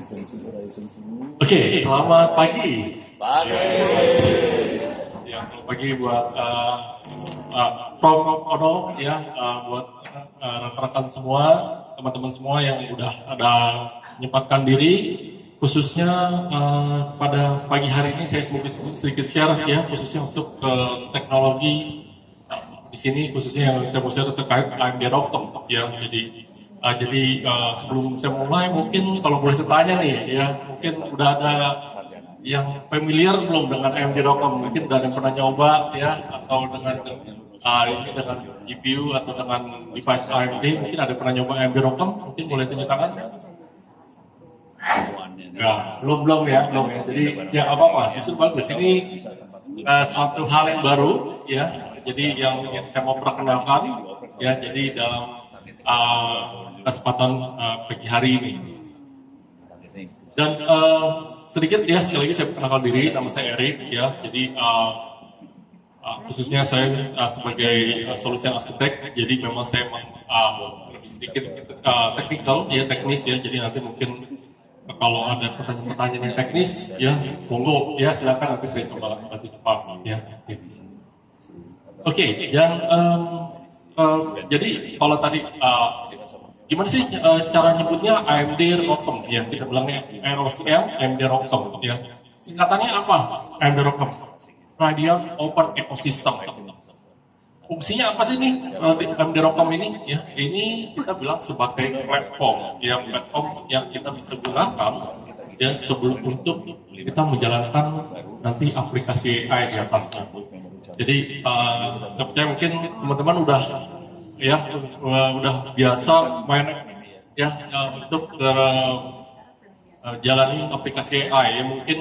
Oke, selamat pagi. Pagi. Ya, selamat pagi buat Prof. Ono, ya, buat rekan-rekan semua, teman-teman semua yang udah ada menyempatkan diri, khususnya pada pagi hari ini saya sedikit share ya, khususnya untuk teknologi di sini, khususnya yang saya mau share terkait AMD Rocktom ya. Jadi sebelum saya mulai, mungkin kalau boleh saya tanya nih, ya mungkin udah ada yang familiar belum dengan AMD Rocktom? Mungkin udah ada yang pernah nyoba ya, atau dengan GPU atau dengan device AMD, mungkin ada yang pernah nyoba AMD Rocktom? Mungkin boleh tunjuk tangan? Ya, belum ya. Jadi ya apa-apa, justru bagus. Ini suatu hal yang baru ya. Jadi yang saya mau perkenalkan ya. Jadi dalam kesempatan pagi hari ini. Dan sedikit ya, sekali lagi saya perkenalkan diri, nama saya Erik ya. Jadi khususnya saya sebagai solution architect. Jadi memang saya lebih sedikit technical ya, teknis ya. Jadi nanti mungkin kalau ada pertanyaan-pertanyaan yang teknis ya, monggo ya, silakan, nanti saya coba bantu jawab ya. Oke, dan jadi kalau tadi gimana sih cara nyebutnya AMD Rocktom ya, kita bilangnya ROCm AMD Rocktom ya. Singkatannya apa AMD Rocktom? Radial Open Ecosystem. Fungsinya apa sih nih AMD Rocktom ini ya? Ini kita bilang sebagai platform yang kita bisa gunakan ya sebelum untuk kita menjalankan nanti aplikasi AI di atasnya. Jadi saya percaya mungkin teman-teman udah biasa main ya untuk jalanin aplikasi AI ya, mungkin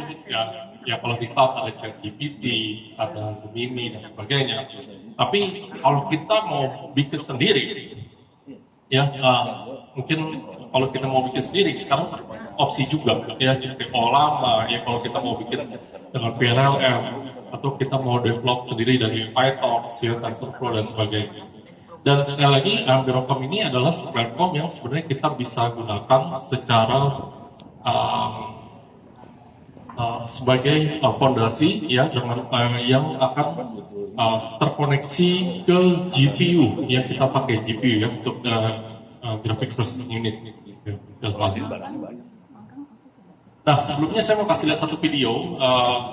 ya kalau di cloud ada ChatGPT, ada Gemini dan sebagainya. Tapi kalau kita mau bikin sendiri ya mungkin kalau kita mau bikin sendiri sekarang opsi juga ya, PO lama ya, kalau kita mau bikin dengan VLLM atau kita mau develop sendiri dari Python, C, TensorFlow dan sebagainya. Dan sekali lagi AMD Rocktom ini adalah platform yang sebenarnya kita bisa gunakan secara sebagai fondasi ya, dengan yang akan terkoneksi ke GPU yang kita pakai GPU ya untuk graphic processing unit. Nah, sebelumnya saya mau kasih lihat satu video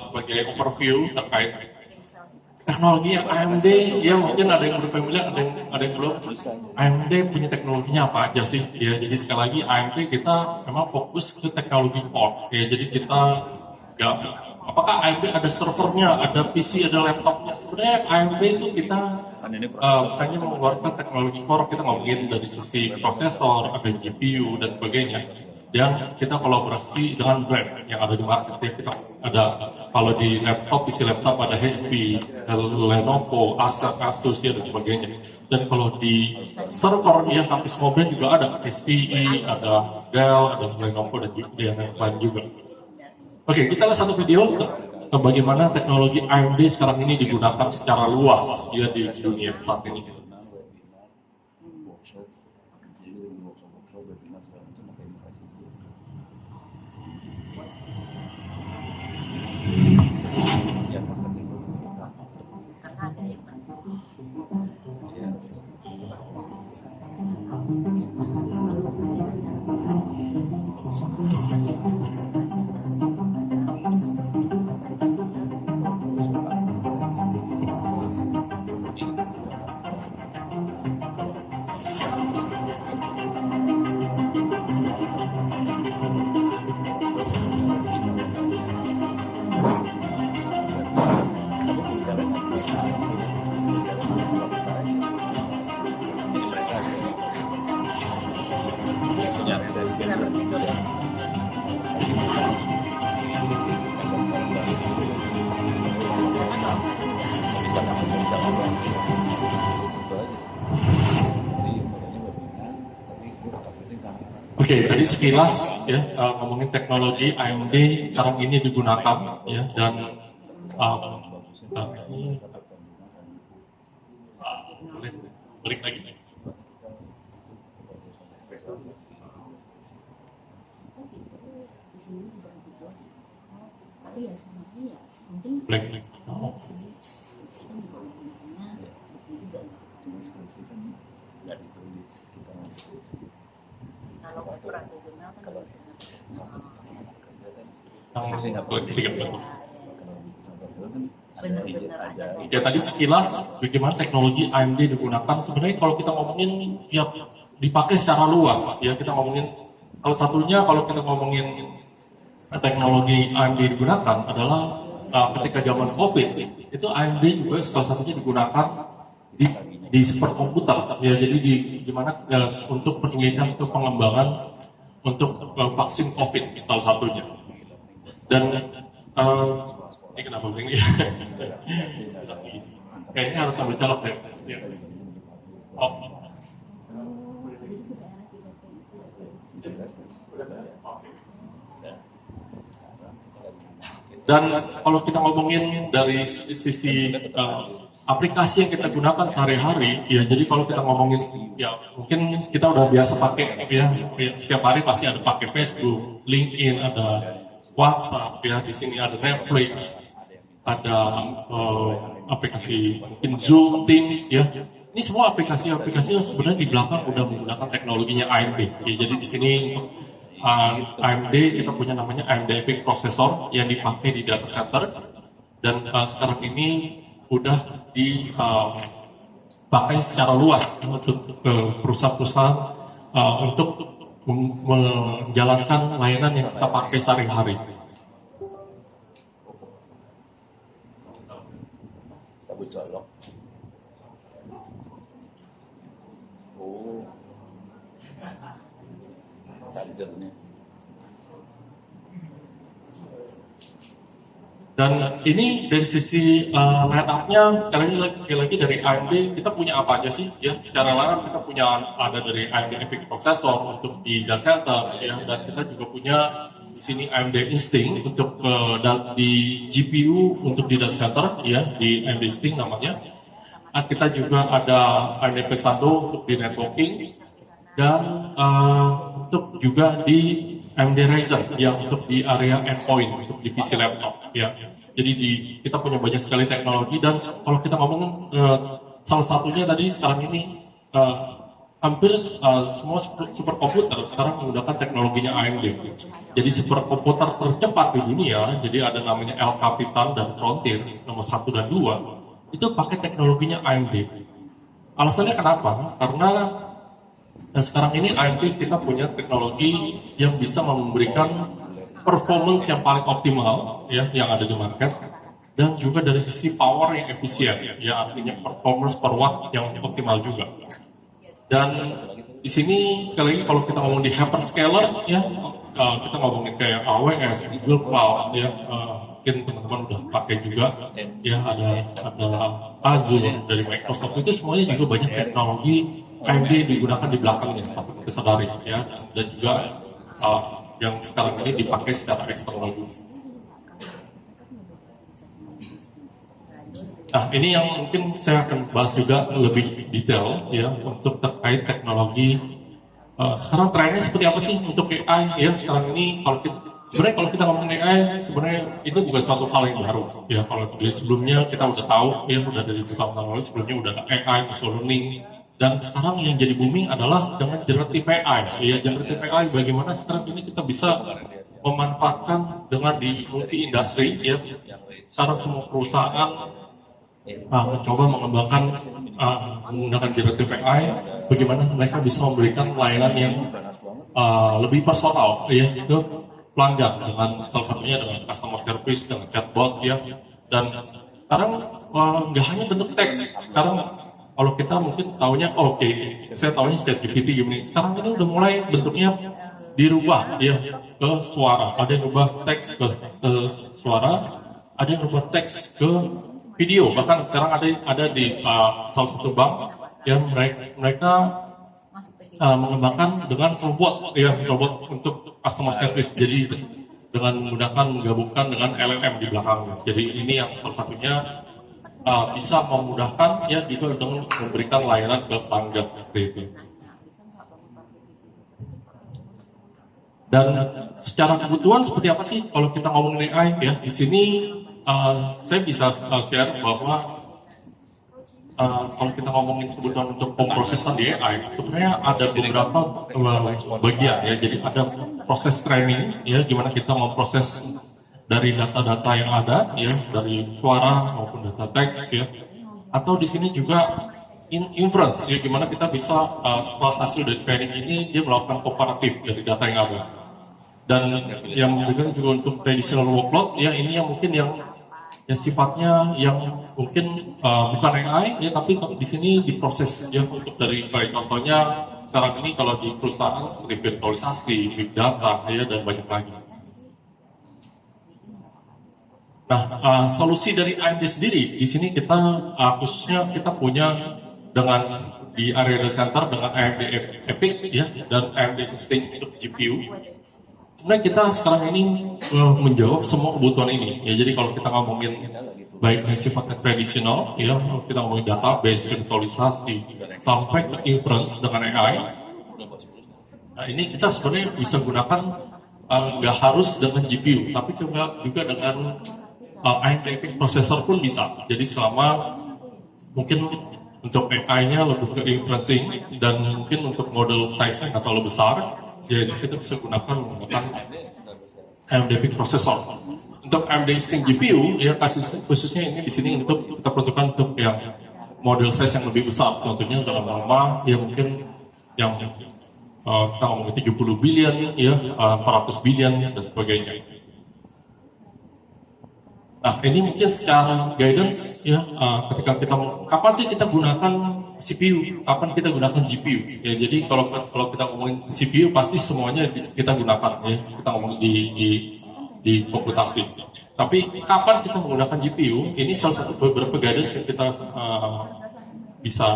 sebagai overview terkait teknologi yang AMD ya, mungkin ada yang udah familiar, ada yang belum. AMD punya teknologinya apa aja sih ya. Jadi sekali lagi AMD kita memang fokus ke teknologi core ya. Jadi kita nggak, apakah AMD ada servernya, ada PC, ada laptopnya? Sebenarnya AMD itu kita hanya mengeluarkan teknologi core, kita ngomongin dari sisi prosesor, ada GPU dan sebagainya. Dan kita kolaborasi dengan brand yang ada di market ya. Kita ada, kalau di laptop, PC laptop ada HP, Lenovo, Asus ya dan sebagainya. Dan kalau di server ya hampir semua brand juga ada, HPE, ada Dell, ada Lenovo dan yang lain juga. Oke, kita lihat satu video bagaimana teknologi AMD sekarang ini digunakan secara luas ya di dunia saat ini. Oke, tadi sekilas ya ngomongin teknologi AMD sekarang ini digunakan ya, dan balik lagi. Kalau operasional kan benar-benar ada. Ya tadi sekilas bagaimana teknologi AMD digunakan. Sebenarnya kalau kita ngomongin ya dipakai secara luas ya, kita ngomongin salah satunya kalau kita ngomongin teknologi AMD digunakan adalah ketika zaman COVID itu AMD juga salah satunya digunakan di superkomputer ya, jadi gimana untuk penelitian atau pengembangan untuk vaksin COVID salah satunya. Dan ini kenapa begini? Kayaknya harus sambil colok ya. Oh. Dan kalau kita ngomongin dari sisi aplikasi yang kita gunakan sehari-hari, ya jadi kalau kita ngomongin, ya mungkin kita udah biasa pakai, ya setiap hari pasti ada pakai Facebook, LinkedIn, ada WhatsApp, ya di sini ada Netflix, ada aplikasi mungkin Zoom, Teams, ya. Ini semua aplikasi-aplikasi yang sebenarnya di belakang udah menggunakan teknologinya AMD. Ya, jadi di sini AMD kita punya namanya AMD EPYC Processor yang dipakai di data center, dan sekarang ini udah dipakai secara luas untuk perusahaan-perusahaan untuk menjalankan layanan yang kita pakai sehari-hari. Colok. Oh, chargernya. Dan ini dari sisi line up-nya sekarang ini lagi-lagi dari AMD kita punya apa aja sih ya? Secara line up kita punya ada dari AMD EPYC Processor untuk di data center ya, dan kita juga punya di sini AMD Instinct untuk di GPU untuk di data center ya, di AMD Instinct namanya. Kita juga ada AMD Pesado untuk di networking, dan untuk juga di AMD Ryzen yang untuk di area endpoint untuk di PC laptop ya. Jadi kita punya banyak sekali teknologi, dan kalau kita ngomongin salah satunya tadi sekarang ini hampir semua superkomputer sekarang menggunakan teknologinya AMD. Jadi superkomputer tercepat di dunia, jadi ada namanya El Capitan dan Frontier nomor 1 dan 2, itu pakai teknologinya AMD. Alasannya kenapa? Karena sekarang ini AMD kita punya teknologi yang bisa memberikan performance yang paling optimal ya yang ada di market, dan juga dari sisi power yang efisien ya, artinya performance per watt yang optimal juga. Dan di sini sekali lagi kalau kita ngomong di hyperscaler ya, kita ngomongin kayak AWS, Google Cloud ya, mungkin teman-teman udah pakai juga ya, ada Azure dari Microsoft, itu semuanya juga banyak teknologi AMD digunakan di belakangnya, tapi kita sadari ya, dan juga yang sekarang ini dipakai secara eksternal. Nah, ini yang mungkin saya akan bahas juga lebih detail ya untuk terkait teknologi. Sekarang trennya seperti apa sih untuk AI ya sekarang ini? Sebenarnya kalau kita ngomongin AI, sebenarnya itu bukan suatu hal yang baru ya. Kalau dari sebelumnya kita udah tahu ya, udah dari tahun lalu sebelumnya udah ada AI, machine learning, dan sekarang yang jadi booming adalah dengan generative AI. Ya, generative AI bagaimana sekarang ini kita bisa memanfaatkan dengan di multi industri ya. Sekarang semua perusahaan mencoba mengembangkan menggunakan generative AI, bagaimana mereka bisa memberikan layanan yang lebih personal ya ke pelanggan, dengan salah satunya dengan customer service, dengan chatbot ya. Dan sekarang nggak hanya bentuk teks, sekarang kalau kita mungkin taunya saya taunya ChatGPT gini, sekarang ini udah mulai bentuknya dirubah ya ke suara, ada yang rubah teks ke suara, ada yang rubah teks ke video, bahkan sekarang ada di salah satu bank yang mereka mengembangkan dengan robot untuk customer service, jadi dengan menggunakan menggabungkan dengan LLM di belakangnya. Jadi ini yang salah satunya bisa memudahkan ya juga dengan memberikan layanan ke pelanggan seperti itu. Dan secara kebutuhan seperti apa sih kalau kita ngomongin AI ya, di sini Saya bisa share bahwa kalau kita ngomongin kebutuhan untuk pemrosesan di AI, sebenarnya ada beberapa bagian ya. Jadi ada proses training ya, gimana kita memproses dari data-data yang ada ya, dari suara maupun data teks ya. Atau di sini juga inference ya, gimana kita bisa setelah hasil dari training ini dia melakukan komparatif dari data yang ada. Dan yang berikutnya juga untuk traditional workload ya, ini yang mungkin yang ya sifatnya yang mungkin bukan AI ya, tapi di sini diproses ya, untuk dari kayak contohnya sekarang ini kalau di perusahaan seperti virtualisasi, big data ya, dan banyak lagi. Nah, solusi dari AMD sendiri di sini kita khususnya kita punya dengan di area data center dengan AMD EPIC ya, dan AMD Instinct untuk GPU. Sebenarnya kita sekarang ini menjawab semua kebutuhan ini ya. Jadi kalau kita ngomongin baik yang sifatnya tradisional ya, kita ngomongin database, virtualisasi, sampai ke inference dengan AI. Nah, ini kita sebenarnya bisa gunakan nggak harus dengan GPU, tapi juga dengan AMD EPIC processor pun bisa. Jadi selama mungkin untuk AI-nya lebih ke inferencing dan mungkin untuk model size-nya nggak terlalu besar, ya kita bisa gunakan menggunakan AMD EPIC processor. Untuk AMD Instinct GPU ya, khususnya ini di sini untuk kita peruntukkan untuk yang model size yang lebih besar, contohnya dengan nama ya mungkin yang kita ngomongin 70 billion ya, 400 billion dan sebagainya. Nah, ini mungkin secara guidance ya, ketika kita kapan sih kita gunakan CPU, kapan kita gunakan GPU ya. Jadi kalau kita ngomongin CPU pasti semuanya kita gunakan ya, kita ngomong di komputasi. Tapi kapan kita menggunakan GPU, ini salah satu beberapa guidance yang kita bisa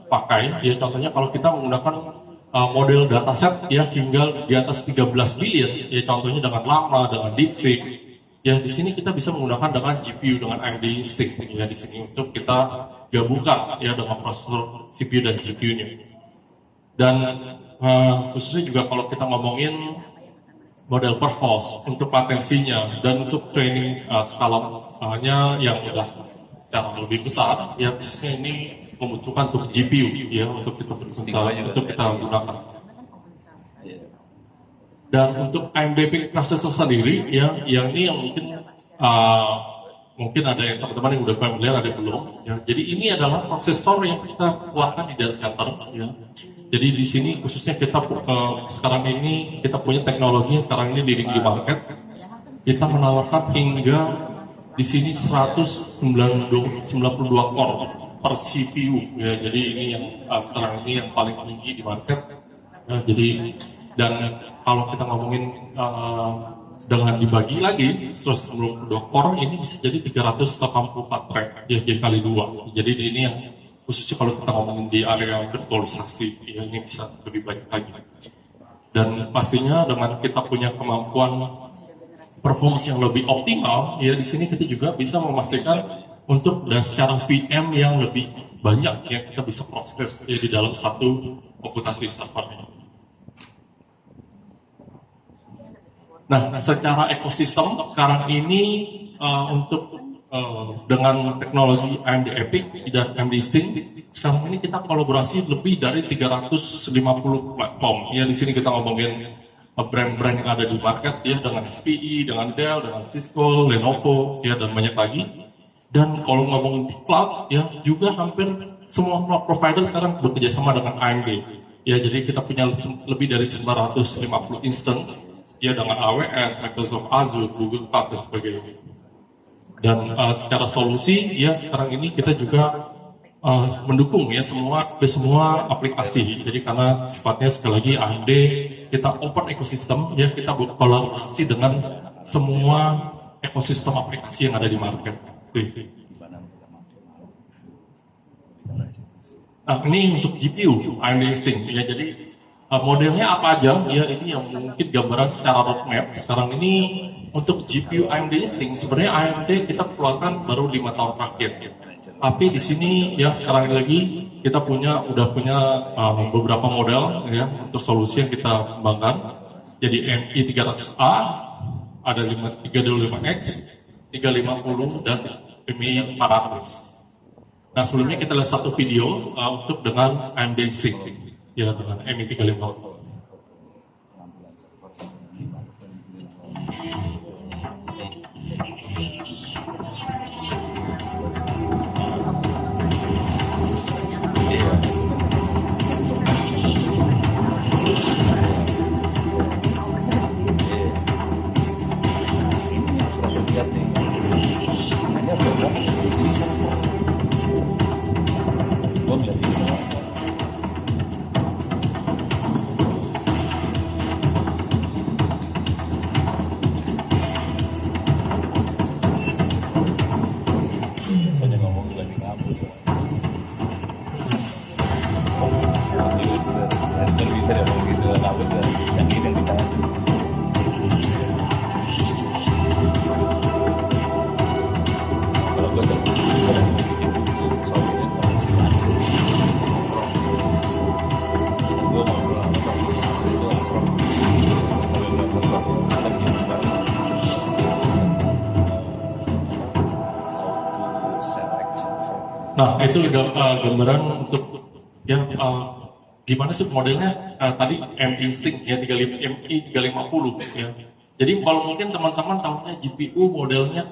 pakai ya. Contohnya kalau kita menggunakan model dataset ya hingga di atas 13 billion ya, contohnya dengan Llama, dengan DeepSeek. Ya, di sini kita bisa menggunakan dengan GPU, dengan AMD Instinct ya, di sini untuk kita gabungkan ya dengan prosesor CPU dan GPU-nya. Dan khususnya juga kalau kita ngomongin model perforce untuk latensinya dan untuk training skalanya yang udah secara lebih besar ya, biasanya ini membutuhkan untuk GPU ya, untuk kita gunakan. Dan untuk AMD EPIC processor sendiri ya, yang ini yang mungkin ada yang teman-teman yang udah familiar, ada yang belum ya. Jadi ini adalah prosesor yang kita keluarkan di data center ya. Jadi di sini khususnya kita sekarang ini kita punya teknologi yang sekarang ini di market. Kita menawarkan hingga di sini 192 core per CPU ya. Jadi ini yang sekarang ini yang paling tinggi di market ya. Jadi dan kalau kita ngomongin dengan dibagi lagi 192 core ini bisa jadi 384 track ya, jadi kali 2. Jadi ini yang khususnya kalau kita ngomongin di area virtualisasi ya, ini bisa lebih banyak lagi. Dan pastinya dengan kita punya kemampuan performance yang lebih optimal ya, di sini kita juga bisa memastikan untuk dan secara VM yang lebih banyak yang kita bisa proses ya, di dalam satu komputasi servernya. Nah, secara ekosistem sekarang ini untuk dengan teknologi AMD EPIC dan AMD Instinct, sekarang ini kita kolaborasi lebih dari 350 platform. Ya, di sini kita ngomongin brand-brand yang ada di market ya, dengan SPI, dengan Dell, dengan Cisco, Lenovo, ya, dan banyak lagi. Dan kalau ngomongin di cloud, ya, juga hampir semua cloud provider sekarang bekerja sama dengan AMD. Ya, jadi kita punya lebih dari 950 instance ya, dengan AWS, Microsoft Azure, Google Cloud dan sebagainya. Dan secara solusi ya sekarang ini kita juga mendukung ya semua aplikasi. Jadi karena sifatnya sekali lagi AMD kita open ekosistem ya, kita berkolaborasi dengan semua ekosistem aplikasi yang ada di market. Nah, ini untuk GPU AMD Instinct ya. Jadi modelnya apa aja ya, ini yang mungkin gambaran secara roadmap. Sekarang ini untuk GPU AMD Instinct sebenarnya AMD kita keluarkan baru 5 tahun terakhir. Tapi di sini ya sekarang lagi kita udah punya beberapa model ya untuk solusi yang kita kembangkan. Jadi MI300A, ada 325X, 350 dan MI 400. Nah, sebelumnya kita lihat satu video untuk dengan AMD Instinct, ya dengan MI 350. Lihat nih, hanya berapa? Gue melihat ini doang. Saya ngomong juga di kampus. Jadi bisa dia ngomong gitu, kampus ya. Yang ini yang dicari. Kalau gue tuh gue ngobrol Nah, itu gambaran untuk ya gimana sih modelnya tadi MI Instinct ya MI 350 ya. Jadi kalau mungkin teman-teman tahunya GPU modelnya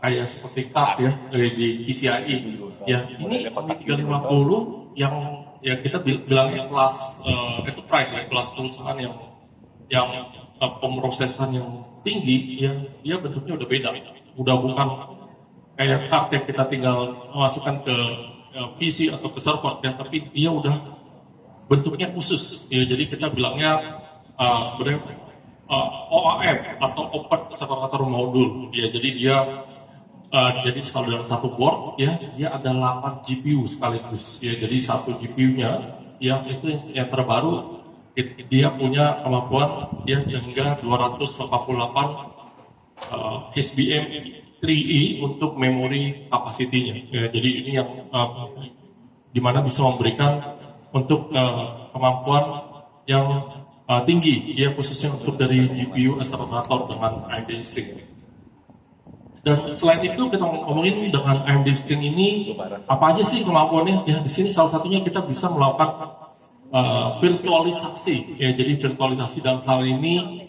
kayak seperti card ya di PCIe ya. Ini MI 350 yang ya kita bilangnya kelas enterprise ya, kelas perusahaan yang pemrosesan yang tinggi ya, dia bentuknya udah beda, udah bukan kayak card yang kita tinggal masukkan ke PC atau ke server ya, tapi dia udah bentuknya khusus ya. Jadi kita bilangnya sebenarnya OAM atau Open Accelerator Module ya. Jadi dia jadi dalam satu board ya, dia ada 8 GPU sekaligus ya. Jadi satu GPU-nya ya itu yang terbaru, dia punya kemampuan ya hingga 288 HBM 3E untuk memori kapasitinya ya. Jadi ini yang dimana bisa memberikan untuk kemampuan yang tinggi ya, khususnya untuk dari GPU accelerator dengan AMD Instinct. Dan selain itu kita ngomongin dengan AMD Instinct ini apa aja sih kemampuannya ya. Di sini salah satunya kita bisa melakukan virtualisasi ya. Jadi virtualisasi dalam hal ini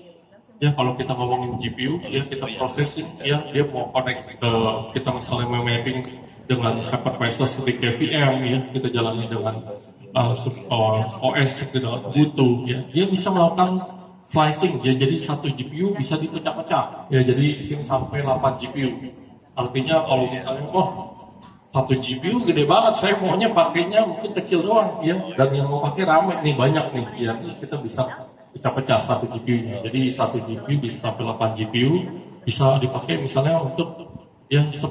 ya, kalau kita ngomongin GPU ya, kita processing ya, dia mau connect kita misalnya mapping dengan hypervisor seperti KVM ya, kita jalani dengan OS dengan Ubuntu ya, dia bisa melakukan slicing ya. Jadi satu GPU bisa dipecah-pecah ya, jadi sini sampai 8 GPU. Artinya kalau misalnya satu GPU gede banget, saya maunya pakainya mungkin kecil doang ya, dan yang mau pakai rame nih, banyak nih ya, kita bisa pecah-pecah satu GPU-nya. Jadi satu GPU bisa sampai 8 GPU, bisa dipakai misalnya untuk ya 10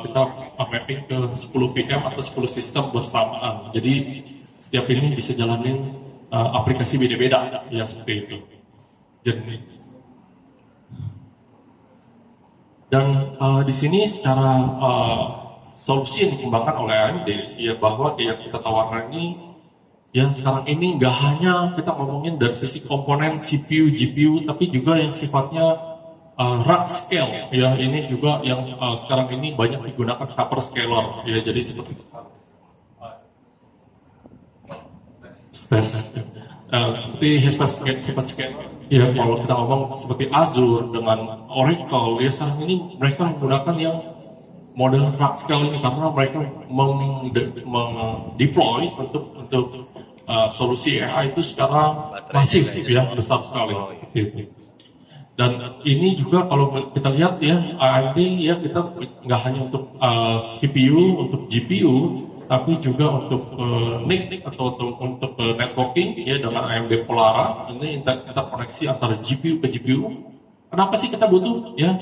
kita mapping ke 10 VM atau 10 sistem bersamaan. Jadi setiap ini bisa jalanin aplikasi beda-beda ya, seperti itu. Dan di sini secara solusi yang dikembangkan oleh AMD ya, bahwa yang kita tawarkan ini ya sekarang ini nggak hanya kita ngomongin dari sisi komponen CPU, GPU, tapi juga yang sifatnya rack scale ya. Ini juga yang sekarang ini banyak digunakan hyperscaler ya. Jadi seperti hyperscaler ya, kalau kita ngomong seperti Azure dengan Oracle ya, sekarang ini mereka menggunakan yang model rack scale ini karena mereka mendeploy untuk solusi AI itu secara masif ya, besar sekali. Dan ini juga kalau kita lihat ya, AMD ya, kita nggak hanya untuk CPU, untuk GPU, tapi juga untuk NIC atau untuk networking ya dengan AMD Pollara. Ini interkoneksi antara GPU ke GPU. Kenapa sih kita butuh ya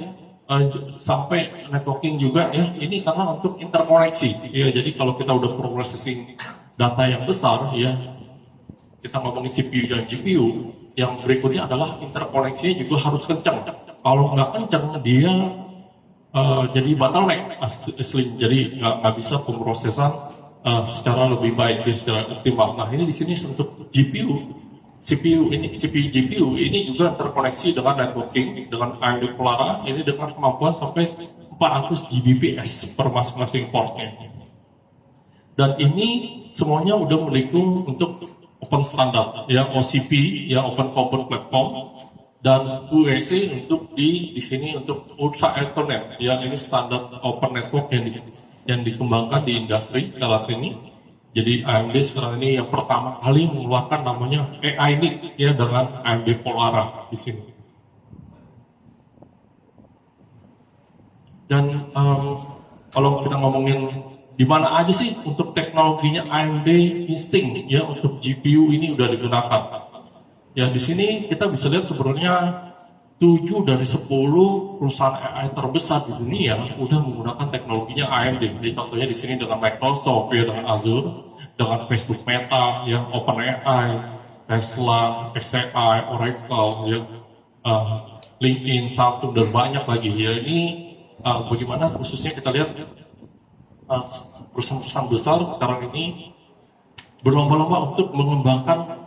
sampai networking juga ya? Ini karena untuk interkoneksi ya. Jadi kalau kita udah processing data yang besar ya, kita ngomongin CPU dan GPU, yang berikutnya adalah interkoneksinya juga harus kencang. Kalau nggak kencang dia jadi bottleneck asli, jadi nggak bisa pemrosesan secara lebih baik, secara optimal. Nah ini di sini untuk GPU, CPU ini, CPU GPU ini juga terkoneksi dengan networking dengan AMD Pollara ini dengan kemampuan sampai 400 Gbps per masing-masing portnya. Dan ini semuanya udah mendukung untuk open standard, ya OCP, ya Open Common Platform, dan UEC untuk di sini untuk Ultra Ethernet, ya ini standar open network yang dikembangkan di industri sekarang ini. Jadi AMD sekarang ini yang pertama kali mengeluarkan namanya AI NIC, ya dengan AMD Pollara di sini. Dan kalau kita ngomongin di mana aja sih untuk teknologinya AMD Instinct, ya untuk GPU ini udah digunakan. Ya di sini kita bisa lihat sebenarnya 7 dari 10 perusahaan AI terbesar di dunia udah menggunakan teknologinya AMD. Jadi contohnya di sini dengan Microsoft, ya dengan Azure, dengan Facebook Meta, ya OpenAI, Tesla, xAI, Oracle, ya LinkedIn, Samsung, dan banyak lagi. Ya ini bagaimana khususnya kita lihat perusahaan-perusahaan besar sekarang ini berlomba-lomba untuk mengembangkan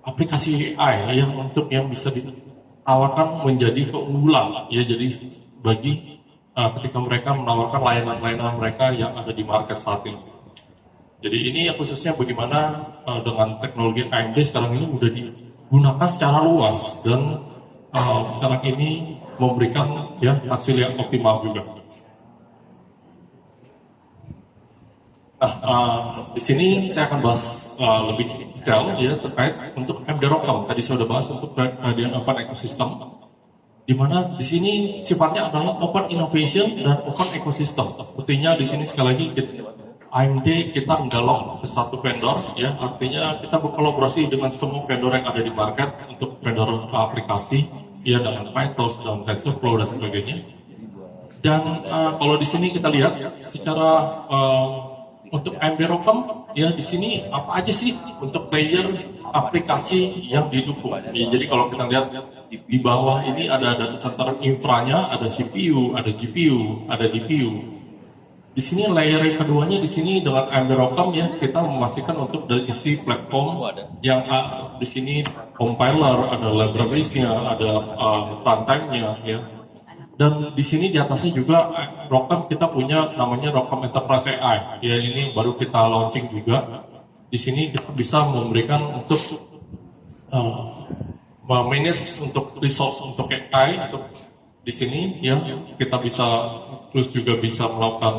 aplikasi AI ya untuk yang bisa ditawarkan menjadi keunggulan ya, jadi bagi ketika mereka menawarkan layanan-layanan mereka yang ada di market saat ini. Jadi ini ya khususnya bagaimana dengan teknologi AMD sekarang ini sudah digunakan secara luas dan sekarang ini memberikan ya hasil yang optimal juga. Di sini saya akan bahas lebih detail ya terkait untuk AMD ROCm. Tadi saya sudah bahas untuk kehadiran open ecosystem, di mana di sini sifatnya adalah open innovation dan open ecosystem. Artinya di sini sekali lagi AMD kita menggalak ke satu vendor, ya artinya kita berkolaborasi dengan semua vendor yang ada di market untuk vendor aplikasi, ya dengan PyTorch dan TensorFlow dan sebagainya. Dan kalau di sini kita lihat secara untuk AMD ROCm, ya di sini apa aja sih untuk layer aplikasi yang didukung. Ya, jadi kalau kita lihat di bawah ini ada data center infranya, ada CPU, ada GPU, ada DPU. Di sini layer yang keduanya di sini dengan AMD ROCm ya kita memastikan untuk dari sisi platform yang di sini compiler, ada libraries-nya, ada runtime-nya ya. Dan di sini di atasnya juga ROCm kita punya namanya ROCm Enterprise AI. Ya ini baru kita launching juga. Di sini kita bisa memberikan untuk manage untuk resource untuk AI untuk di sini ya kita bisa terus juga bisa melakukan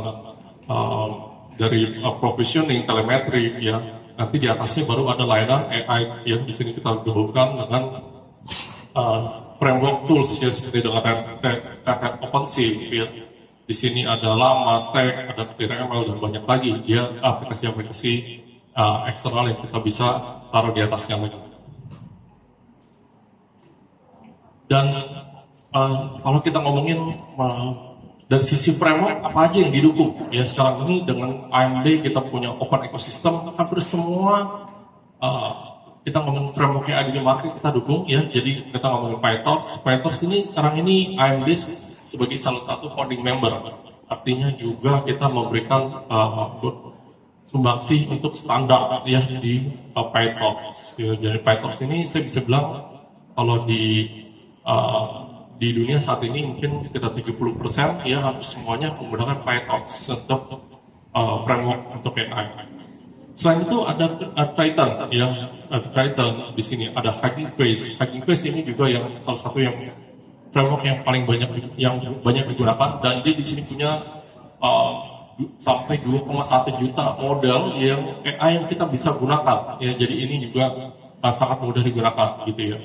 dari provisioning, telemetri ya. Nanti di atasnya baru ada layanan AI ya. Di sini kita gabungkan dengan framework tools ya seperti dengan OpenSea ya. Di sini ada Llama, Stack, ada TRML dan banyak lagi ya aplikasi-aplikasi eksternal yang kita bisa taruh di atasnya lagi. Dan kalau kita ngomongin dari sisi framework apa aja yang didukung ya sekarang ini dengan AMD kita punya open ecosystem, hampir semua kita ngomongin framework yang ada di market kita dukung ya. Jadi kita ngomongin PyTorch ini sekarang ini AMD sebagai salah satu founding member. Artinya juga kita memberikan sumbangsi untuk standar ya di PyTorch. Ya, jadi PyTorch ini saya bisa bilang kalau di dunia saat ini mungkin sekitar 70% ya hampir semuanya menggunakan PyTorch untuk framework untuk AI. Selain itu ada Triton ya, ada Triton di sini ada Hugging Face. Hugging Face ini juga yang salah satu yang framework yang paling banyak digunakan dan dia di sini punya sampai 2,1 juta model yang AI yang kita bisa gunakan ya. Jadi ini juga sangat mudah digunakan gitu ya.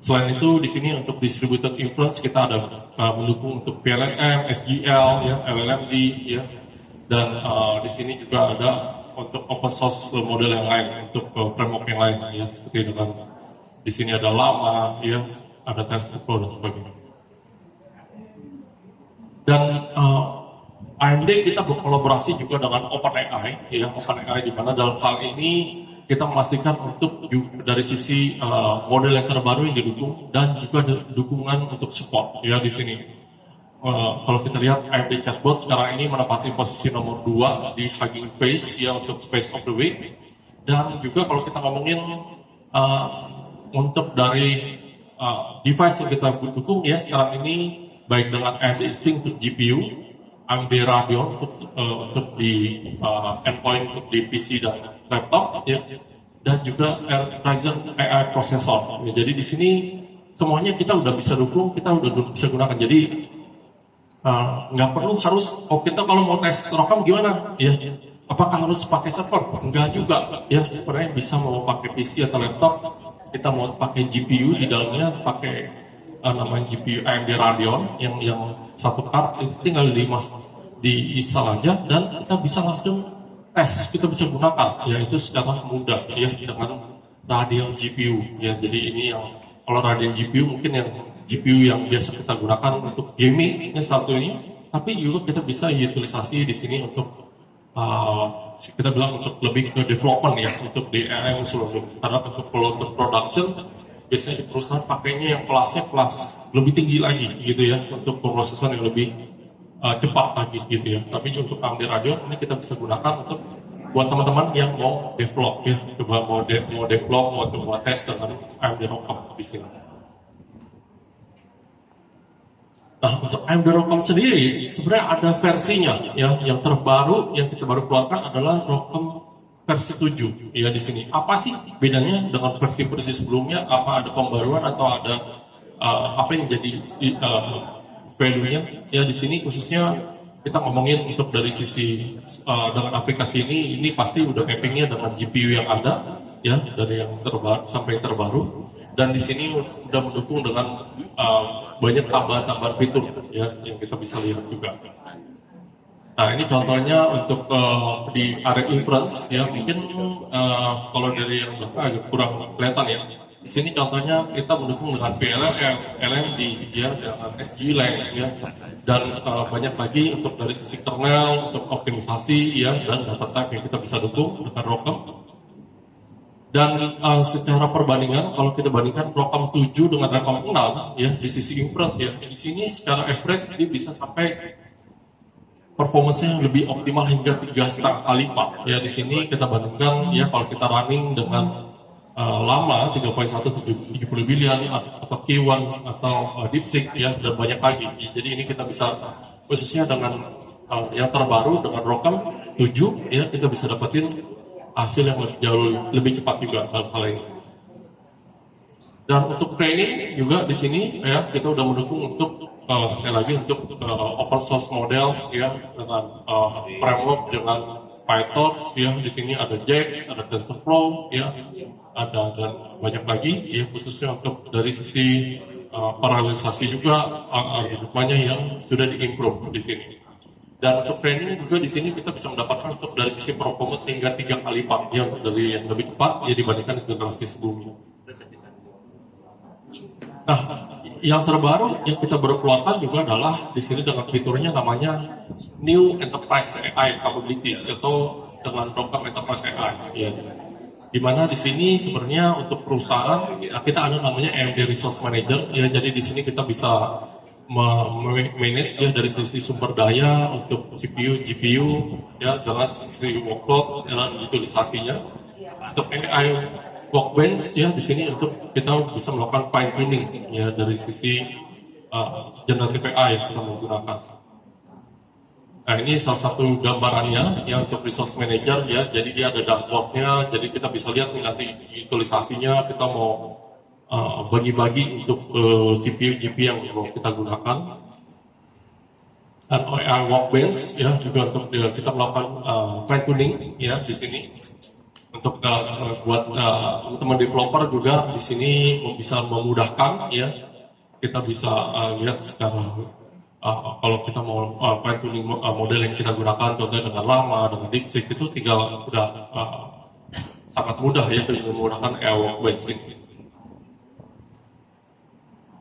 Selain itu di sini untuk distributed inference kita ada mendukung untuk VLLM, SGL ya, LLMD ya. Dan di sini juga ada untuk open source model yang lain, untuk framework yang lain ya, seperti dengan di sini ada Llama ya, ada TensorFlow dan sebagainya. Dan AMD kita berkolaborasi juga dengan OpenAI ya, OpenAI di mana dalam hal ini kita memastikan untuk dari sisi model yang terbaru yang didukung dan juga dukungan untuk support ya di sini. Kalau kita lihat AMD Chatbot sekarang ini menempati posisi nomor 2 di Hugging Face ya untuk Space of the Week. Dan juga kalau kita ngomongin untuk dari device yang kita dukung ya sekarang ini baik dengan AMD Instinct untuk GPU AMD Radeon untuk di endpoint untuk di PC dan laptop ya, dan juga Ryzen AI processor. Ya, jadi di sini semuanya kita udah bisa dukung, kita udah bisa gunakan. Jadi nggak perlu harus, kita kalau mau tes ROCm gimana ya, apakah harus pakai server? Enggak juga ya, sebenarnya bisa mau pakai PC atau laptop, kita mau pakai GPU di dalamnya, pakai namanya GPU AMD Radeon yang satu card, itu tinggal diinstal aja dan kita bisa langsung tes, kita bisa gunakan ya, itu secara mudah ya dengan Radeon GPU ya. Jadi ini yang kalau Radeon GPU mungkin yang GPU yang biasa kita gunakan untuk gaming yang satu ini, tapi juga kita bisa utilisasi di sini untuk kita bilang untuk lebih ke development ya, untuk di AI seluruh. Karena untuk production biasanya di perusahaan pakainya yang kelasnya kelas lebih tinggi lagi gitu ya, untuk pemrosesan yang lebih cepat lagi gitu ya. Tapi untuk AMD Radeon ini kita bisa gunakan untuk buat teman-teman yang mau develop ya, coba mau develop, mau tes dengan AMD ROCm di sini. Nah, untuk AMD ROCm sendiri sebenarnya ada versinya ya. Yang terbaru yang kita baru keluarkan adalah ROCm versi 7 ya di sini. Apa sih bedanya dengan versi sebelumnya? Apa ada pembaruan atau ada apa yang jadi value-nya? Ya di sini khususnya kita ngomongin untuk dari sisi dengan aplikasi ini pasti udah mappingnya dengan GPU yang ada ya, dari yang terbaru sampai yang terbaru. Dan di sini udah mendukung dengan banyak tambahan-tambahan fitur ya yang kita bisa lihat juga. Nah ini contohnya untuk di area inference ya, mungkin kalau dari yang belakang agak kurang kelihatan ya. Di sini contohnya kita mendukung dengan VLLM, LMD ya, dengan SGLang ya, dan banyak lagi untuk dari sisi kernel, untuk optimisasi ya, dan data type yang kita bisa dukung dengan ROCm. Dan secara perbandingan, kalau kita bandingkan ROCm 7 dengan ROCm 6 ya, di sisi inference ya, di sini secara average dia bisa sampai performance-nya lebih optimal hingga 3,5 kali lipat ya. Di sini kita bandingkan ya, kalau kita running dengan lama 3.170 billion atau K1 atau DeepSeek ya, dan banyak lagi. Jadi ini kita bisa khususnya dengan yang terbaru dengan ROCm 7 ya, kita bisa dapetin hasil yang jauh lebih cepat juga dalam hal ini. Dan untuk training juga di sini ya, kita udah mendukung untuk sekali lagi untuk open source model ya, dengan framework dengan PyTorch ya. Di sini ada JAX, ada TensorFlow ya, ada dan banyak lagi ya, khususnya untuk dari sisi paralelisasi juga algoritmanya yang sudah diimprove di sini. Dan untuk training juga di sini kita bisa mendapatkan untuk dari sisi performance hingga 3 kali lipat ya, dari yang lebih cepat ya dibandingkan generasi sebelumnya. Nah, yang terbaru yang kita baru keluarkan juga adalah di sini dengan fiturnya namanya New Enterprise AI Capabilities atau dengan ROCm Enterprise AI ya. Dimana di sini sebenarnya untuk perusahaan kita ada namanya AMD Resource Manager ya. Jadi di sini kita bisa manage ya dari sisi sumber daya untuk CPU, GPU ya, dengan sisi workload dan utilisasinya. Untuk AI Workbench ya, di sini untuk kita bisa melakukan fine tuning ya dari sisi generative AI yang kita menggunakan. Nah ini salah satu gambarannya ya untuk Resource Manager ya. Jadi dia ada dashboardnya, jadi kita bisa lihat nih nanti utilisasinya, kita mau bagi-bagi untuk CPU, GPU yang mau kita gunakan. Dan AI Workbench ya juga untuk kita melakukan fine tuning ya di sini. Untuk buat teman-teman developer juga di sini bisa memudahkan ya. Kita bisa lihat sekarang kalau kita mau fine tuning model yang kita gunakan, contohnya dengan lama, dengan DeepSeek itu tinggal udah sangat mudah ya menggunakan AI Workbench ini.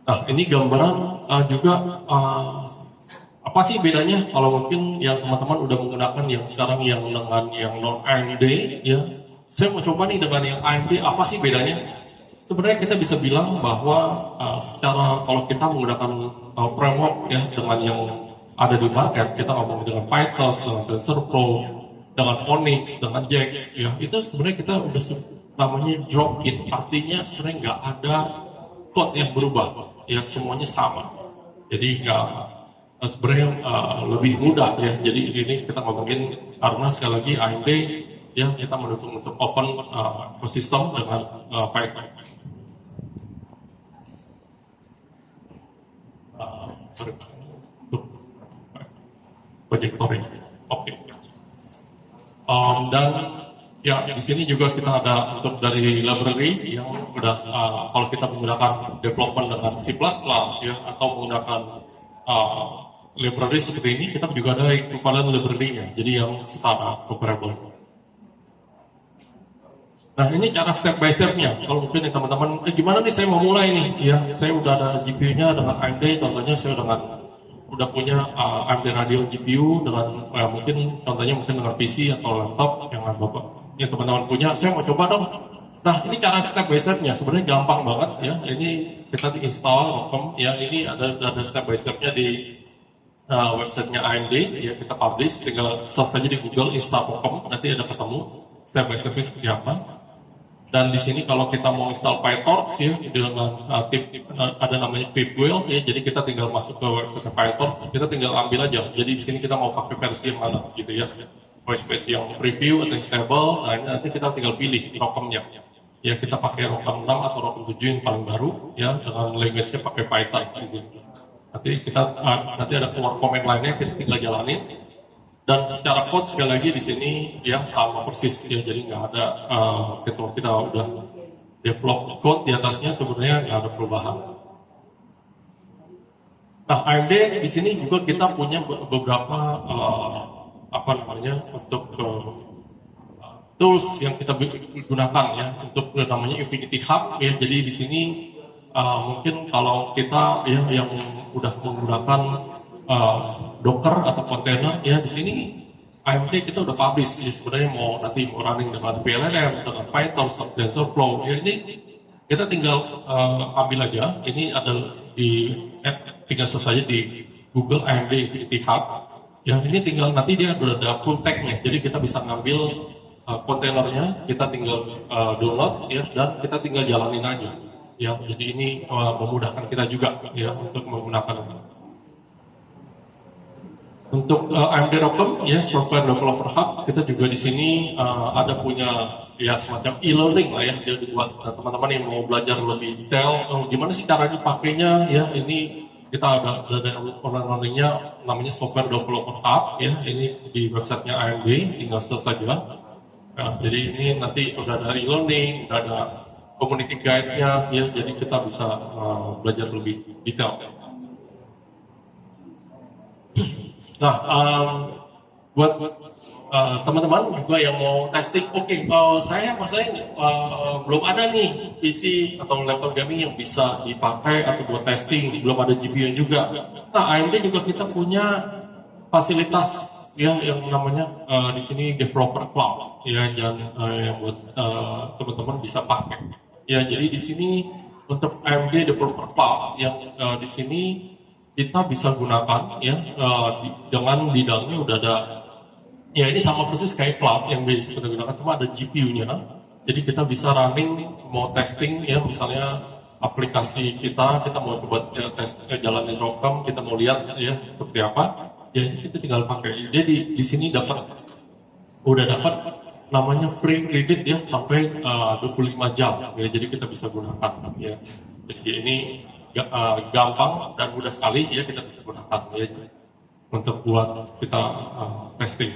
Nah, ini gambaran juga apa sih bedanya kalau mungkin yang teman-teman udah menggunakan yang sekarang yang dengan yang non AMD ya. Saya mau coba nih dengan yang AMD, apa sih bedanya? Sebenarnya kita bisa bilang bahwa secara kalau kita menggunakan framework ya dengan yang ada di market, kita ngomong dengan PyTorch, dengan TensorFlow, dengan Onyx, dengan JAX ya, itu sebenarnya kita udah namanya drop in, artinya sebenarnya nggak ada code yang berubah ya, semuanya sama. Jadi nggak sebenarnya lebih mudah ya. Jadi ini kita ngomongin karena sekali lagi AMD ya kita mendukung untuk open ekosistem dengan Python. Sorry, untuk proyektor ini. Oke. Dan ya di sini juga kita ada untuk dari library yang udah kalau kita menggunakan development dengan C++ ya atau menggunakan library seperti ini, kita juga ada equivalent library-nya, jadi yang setara comparable. Nah ini cara step by step-nya. Kalau mungkin nih teman-teman, gimana nih saya mau mulai nih? Ya saya udah ada GPU-nya dengan AMD, contohnya saya udah punya AMD Radeon GPU dengan mungkin contohnya dengan PC atau laptop yang teman-teman punya. Saya mau coba dong. Nah ini cara step by step-nya sebenarnya gampang banget ya. Ini kita diinstal ROCm ya. Ini ada step by step-nya di websitenya AMD ya, kita publish, tinggal search saja di Google install ROCm, nanti ada ketemu step by step-nya seperti apa. Dan di sini kalau kita mau install PyTorch ya dengan ada namanya pipwheel ya, jadi kita tinggal masuk ke website PyTorch, kita tinggal ambil aja. Jadi di sini kita mau pakai versi yang mana gitu ya, versi yang preview atau yang stable. Nah ini nanti kita tinggal pilih ROCm-nya. Ya kita pakai ROCm 6 atau ROCm 7 yang paling baru ya, dengan language-nya pakai Python di sini. Nanti ada keluar komen lainnya, kita tinggal jalanin. Dan secara code sekali lagi di sini ya sama persis ya, jadi nggak ada kita udah develop code di atasnya sebenarnya nggak ada perubahan. Nah AMD di sini juga kita punya beberapa untuk tools yang kita gunakan ya untuk namanya Infinity Hub ya. Jadi di sini mungkin kalau kita ya yang udah menggunakan Docker atau kontainer ya, di sini AMD kita udah publish ya, sebenarnya mau running dengan VLLM, dengan Python, TensorFlow ya, ini kita tinggal ambil aja. Ini ada tinggal saja di Google AMD Infinity Hub ya, ini tinggal nanti dia udah ada full tag-nya, jadi kita bisa ngambil kontainernya, kita tinggal download ya, dan kita tinggal jalanin aja ya. Jadi ini memudahkan kita juga ya untuk menggunakan ini. Untuk AMD ROCm ya, Software Developer Hub, kita juga di sini ada punya ya semacam e-learning lah ya, jadi buat teman-teman yang mau belajar lebih detail gimana sih caranya pakainya ya. Ini kita ada online-nya namanya Software Developer Hub ya, ini di websitenya AMD, tinggal search saja. Jadi ini nanti udah ada e-learning, udah ada community guide-nya ya, jadi kita bisa belajar lebih detail. Nah, buat teman-teman juga yang mau testing, saya belum ada nih PC atau laptop gaming yang bisa dipakai atau buat testing, belum ada GPU juga. Nah, AMD juga kita punya fasilitas ya yang namanya di sini Developer Cloud ya, yang buat teman-teman bisa pakai. Ya, jadi di sini untuk AMD Developer Cloud yang di sini kita bisa gunakan ya dengan di dalamnya udah ada ya, ini sama persis kayak cloud yang bisa kita gunakan, cuma ada GPU-nya. Jadi kita bisa running mau testing ya, misalnya aplikasi kita mau coba jalanin ROCm, kita mau lihat ya seperti apa ya, kita tinggal pakai. Jadi di sini udah dapat namanya free credit ya sampai 25 jam ya, jadi kita bisa gunakan ya. Jadi ini gampang dan mudah sekali ya, kita bisa gunakan ya untuk buat kita testing.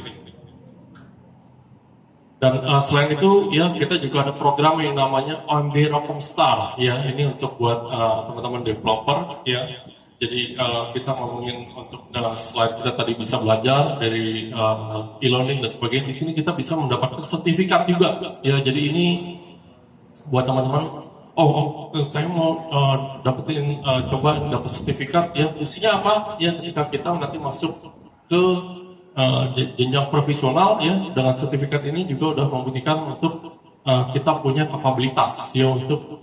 Dan selain itu ya, kita juga ada program yang namanya AMD ROCm Star ya, ini untuk buat teman-teman developer ya. Jadi kita ngomongin untuk slide kita tadi bisa belajar dari e-learning dan sebagainya. Di sini kita bisa mendapatkan sertifikat juga ya. Jadi ini buat teman-teman, saya mau coba dapat sertifikat ya, fungsinya apa ya, ketika kita nanti masuk ke jenjang profesional ya, dengan sertifikat ini juga udah membuktikan untuk kita punya kapabilitas ya untuk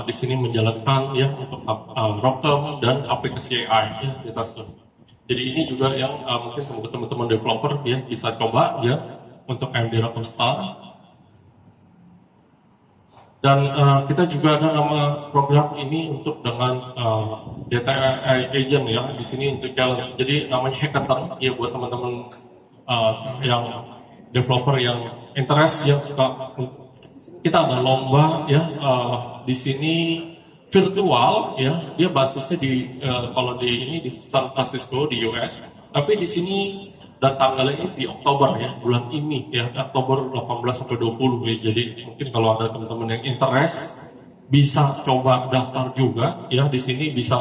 di sini menjalankan ya untuk ROCm dan aplikasi AI ya di atasnya. Jadi ini juga yang mungkin teman-teman developer ya bisa coba ya untuk AMD ROCm Star. Dan kita juga ada nama program ini untuk dengan data AI agent ya di sini untuk challenge. Jadi namanya hackathon ya buat teman-teman yang developer yang interest yang suka. Kita ada lomba ya di sini virtual ya. Dia basisnya di kalau di ini di San Francisco di US. Tapi di sini dan tanggalnya di Oktober ya, bulan ini ya, Oktober 18 sampai 20 ya. Jadi mungkin kalau ada teman-teman yang interest bisa coba daftar juga ya. Di sini bisa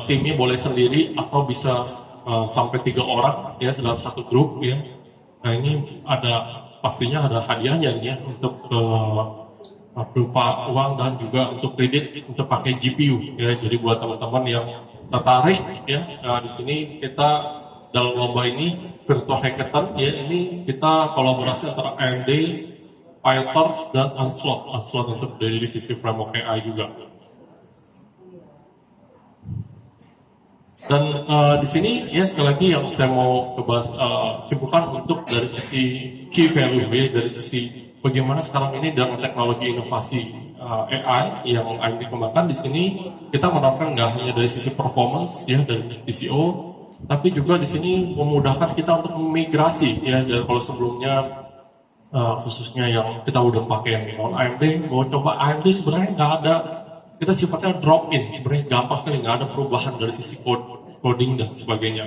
timnya boleh sendiri atau bisa sampai 3 orang ya dalam satu grup ya. Nah ini ada pastinya ada hadiahnya nih ya untuk berupa uang dan juga untuk kredit untuk pakai GPU ya. Jadi buat teman-teman yang tertarik ya, di sini kita dalam lomba ini virtual hackathon ya, ini kita kolaborasi antara AMD, PyTorch dan Onslaught untuk dari sisi framework AI juga. Dan di sini ya sekali lagi yang saya mau coba simpulkan untuk dari sisi key value ya, dari sisi bagaimana sekarang ini dengan teknologi inovasi AI yang AMD kembangkan di sini kita menerapkan nggak hanya dari sisi performance ya dari TCO, tapi juga di sini memudahkan kita untuk memigrasi ya dari kalau sebelumnya khususnya yang kita udah pakai yang non AMD, mau coba AMD sebenarnya nggak ada, kita sifatnya drop in sebenarnya gampang sekali, nggak ada perubahan dari sisi coding dan sebagainya.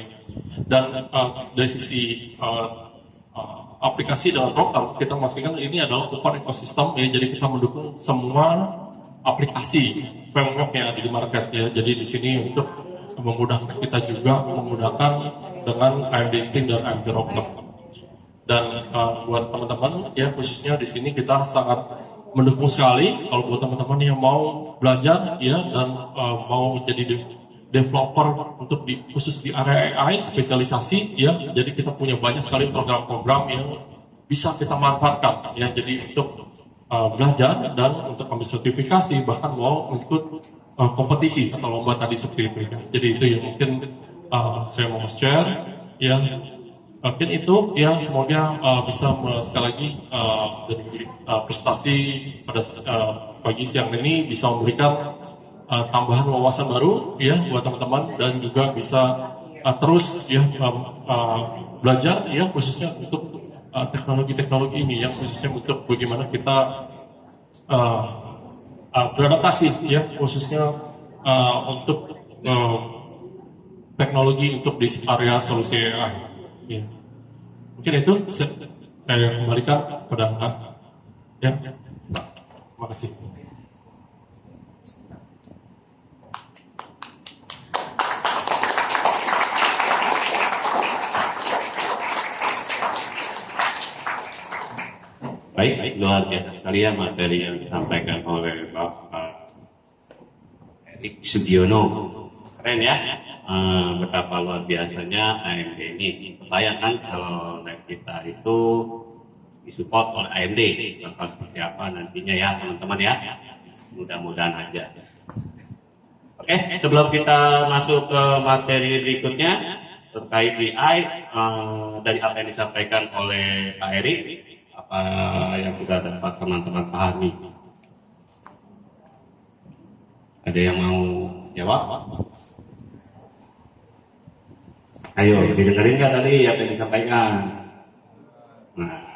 Dan dari sisi aplikasi dalam program kita pastikan ini adalah open ekosistem ya, jadi kita mendukung semua aplikasi framework yang ada di market ya. Jadi di sini untuk memudahkan kita juga memudahkan dengan AMD Steam dan AMD Rocker. Dan buat teman-teman ya khususnya di sini kita sangat mendukung sekali kalau buat teman-teman yang mau belajar ya dan mau jadi developer untuk khusus di area AI spesialisasi ya. Jadi kita punya banyak sekali program-program yang bisa kita manfaatkan ya. Jadi untuk belajar dan untuk ambil sertifikasi bahkan mau ikut kompetisi atau lomba tadi seperti itu ya. Jadi itu yang mungkin saya mau share ya. Mungkin itu ya, semoga bisa sekali lagi dari prestasi pada pagi siang ini bisa memberikan tambahan wawasan baru ya buat teman-teman dan juga bisa terus ya belajar ya khususnya untuk teknologi-teknologi ini yang khususnya untuk bagaimana kita beradaptasi ya khususnya untuk teknologi untuk di area solusi AI ya. Mungkin itu saya kembalikan kepada Anda ya. Terima kasih. Baik, luar biasa sekali ya materi yang disampaikan oleh Bapak Erik Sugiono. Keren ya, betapa luar biasanya AMD ini. Bayangkan kalau lab kita itu disupport oleh AMD, bakal seperti apa nantinya ya teman-teman ya. Mudah-mudahan aja. Oke, sebelum kita masuk ke materi berikutnya terkait AI, dari apa yang disampaikan oleh Pak Erik, apa yang sudah dapat teman-teman pahami? Ada yang mau jawab? Ayo, didengarin nggak tadi apa yang disampaikan? Nah,